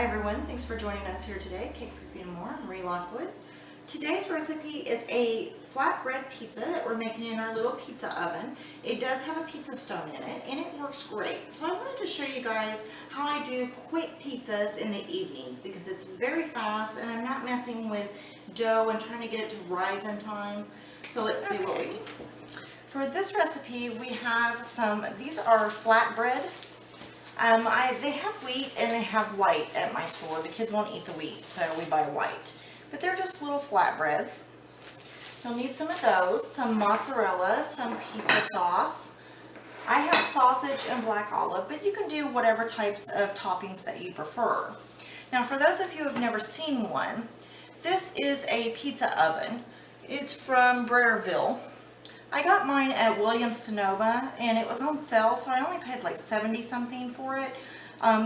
Hi everyone, thanks for joining us here today. Cakes, Cooking and More. I'm Marie Lockwood. Today's recipe is a flatbread pizza that we're making in our little pizza oven. It does have a pizza stone in it and it works great. So I wanted to show you guys how I do quick pizzas in the evenings because it's very fast and I'm not messing with dough and trying to get it to rise in time. So let's see what we need. For this recipe we have these are flatbread. They have wheat and they have white at my store. The kids won't eat the wheat, so we buy white. But they're just little flatbreads. You'll need some of those, some mozzarella, some pizza sauce. I have sausage and black olive, but you can do whatever types of toppings that you prefer. Now, for those of you who have never seen one, this is a pizza oven. It's from Breville. I got mine at Williams-Sonoma and it was on sale, so I only paid like 70 something for it.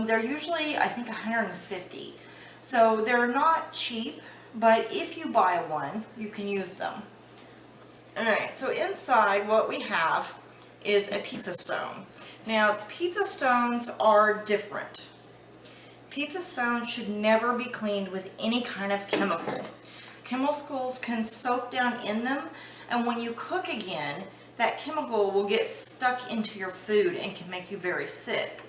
They're usually, I think, 150. So they're not cheap, but if you buy one, you can use them. Alright, so inside what we have is a pizza stone. Now, pizza stones are different. Pizza stones should never be cleaned with any kind of chemical. Chemicals can soak down in them, and when you cook again, that chemical will get stuck into your food and can make you very sick.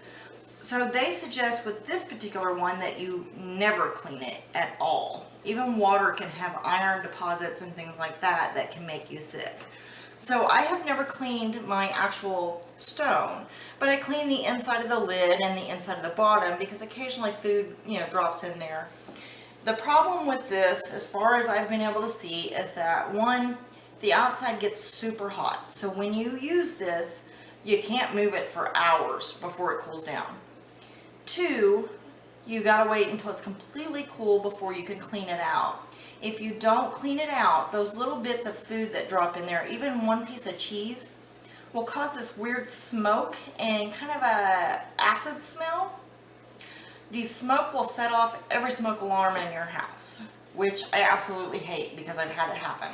So they suggest with this particular one that you never clean it at all. Even water can have iron deposits and things like that that can make you sick. So I have never cleaned my actual stone, but I clean the inside of the lid and the inside of the bottom because occasionally food, drops in there. The problem with this, as far as I've been able to see, is that one, the outside gets super hot. So when you use this, you can't move it for hours before it cools down. Two, you gotta wait until it's completely cool before you can clean it out. If you don't clean it out, those little bits of food that drop in there, even one piece of cheese, will cause this weird smoke and kind of a acid smell. The smoke will set off every smoke alarm in your house, which I absolutely hate because I've had it happen.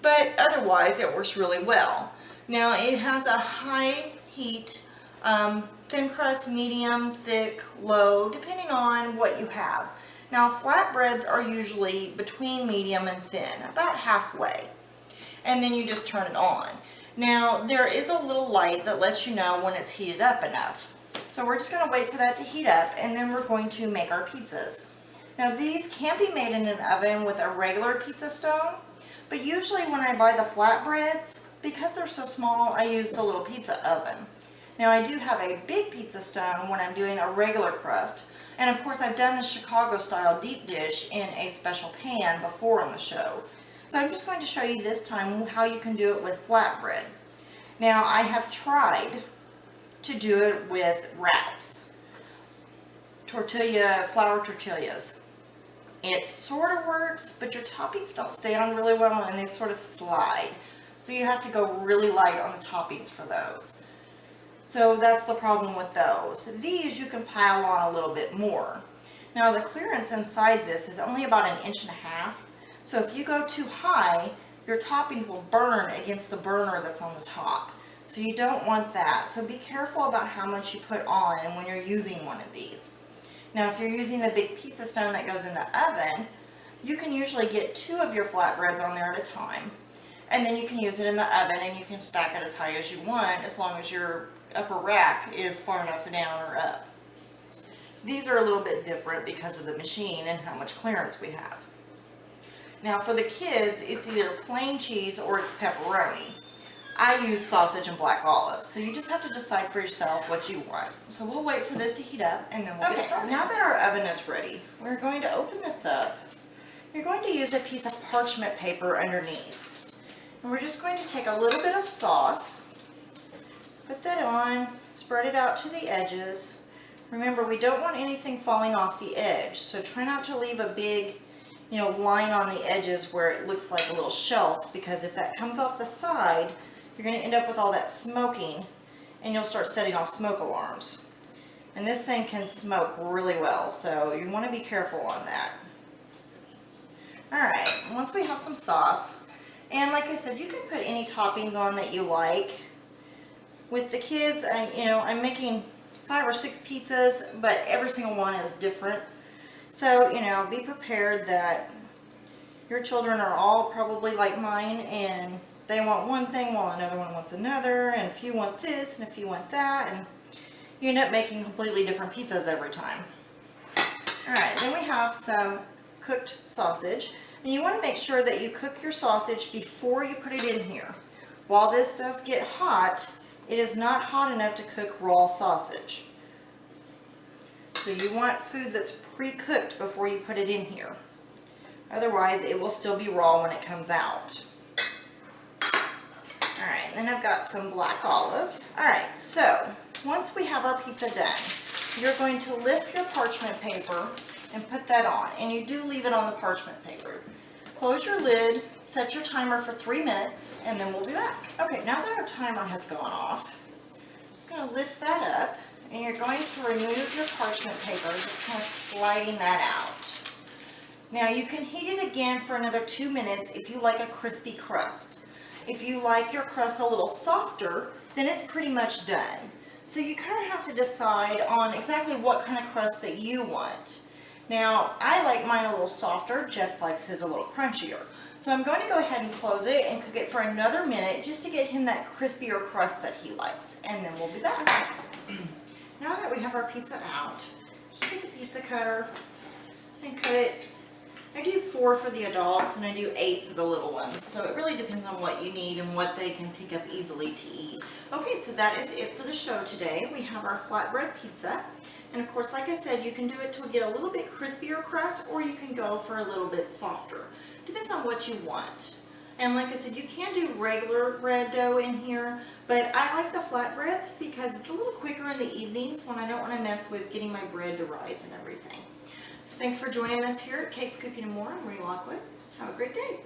But otherwise, it works really well. Now, it has a high heat, thin crust, medium, thick, low, depending on what you have. Now, flatbreads are usually between medium and thin, about halfway. And then you just turn it on. Now, there is a little light that lets you know when it's heated up enough. So we're just going to wait for that to heat up, and then we're going to make our pizzas. Now, these can be made in an oven with a regular pizza stone. But usually when I buy the flatbreads, because they're so small, I use the little pizza oven. Now I do have a big pizza stone when I'm doing a regular crust. And of course I've done the Chicago style deep dish in a special pan before on the show. So I'm just going to show you this time how you can do it with flatbread. Now I have tried to do it with wraps. Flour tortillas. It sort of works, but your toppings don't stay on really well and they sort of slide. So you have to go really light on the toppings for those. So that's the problem with those. These you can pile on a little bit more. Now the clearance inside this is only about 1.5 inches. So if you go too high, your toppings will burn against the burner that's on the top. So you don't want that. So be careful about how much you put on and when you're using one of these. Now, if you're using the big pizza stone that goes in the oven, you can usually get 2 of your flatbreads on there at a time. And then you can use it in the oven and you can stack it as high as you want as long as your upper rack is far enough down or up. These are a little bit different because of the machine and how much clearance we have. Now, for the kids, it's either plain cheese or it's pepperoni. I use sausage and black olive, so you just have to decide for yourself what you want. So we'll wait for this to heat up and then we'll get started. Now that our oven is ready, we're going to open this up. You're going to use a piece of parchment paper underneath. And we're just going to take a little bit of sauce, put that on, spread it out to the edges. Remember, we don't want anything falling off the edge, so try not to leave a big line on the edges where it looks like a little shelf, because if that comes off the side, you're going to end up with all that smoking and you'll start setting off smoke alarms. And this thing can smoke really well, so you want to be careful on that. Alright, once we have some sauce, and like I said, you can put any toppings on that you like. With the kids, I'm making 5 or 6 pizzas, but every single one is different. So, be prepared that your children are all probably like mine, and they want one thing while another one wants another, and if you want this and if you want that, and you end up making completely different pizzas every time. Alright, then we have some cooked sausage, and you want to make sure that you cook your sausage before you put it in here. While this does get hot, it is not hot enough to cook raw sausage. So you want food that's pre-cooked before you put it in here. Otherwise, it will still be raw when it comes out. Alright, then I've got some black olives. Alright, so once we have our pizza done, you're going to lift your parchment paper and put that on. And you do leave it on the parchment paper. Close your lid, set your timer for 3 minutes, and then we'll be back. Okay, now that our timer has gone off, I'm just going to lift that up, and you're going to remove your parchment paper, just kind of sliding that out. Now you can heat it again for another 2 minutes if you like a crispy crust. If you like your crust a little softer, then it's pretty much done. So you kind of have to decide on exactly what kind of crust that you want. Now, I like mine a little softer. Jeff likes his a little crunchier. So I'm going to go ahead and close it and cook it for another minute just to get him that crispier crust that he likes. And then we'll be back. Now that we have our pizza out, just take a pizza cutter and cut it. I do 4 for the adults and I do 8 for the little ones. So it really depends on what you need and what they can pick up easily to eat. Okay, so that is it for the show today. We have our flatbread pizza. And of course, like I said, you can do it to get a little bit crispier crust, or you can go for a little bit softer. Depends on what you want. And like I said, you can do regular bread dough in here, but I like the flatbreads because it's a little quicker in the evenings when I don't want to mess with getting my bread to rise and everything. So thanks for joining us here at Cakes, Cooking, and More. I'm Marie Lockwood. Have a great day.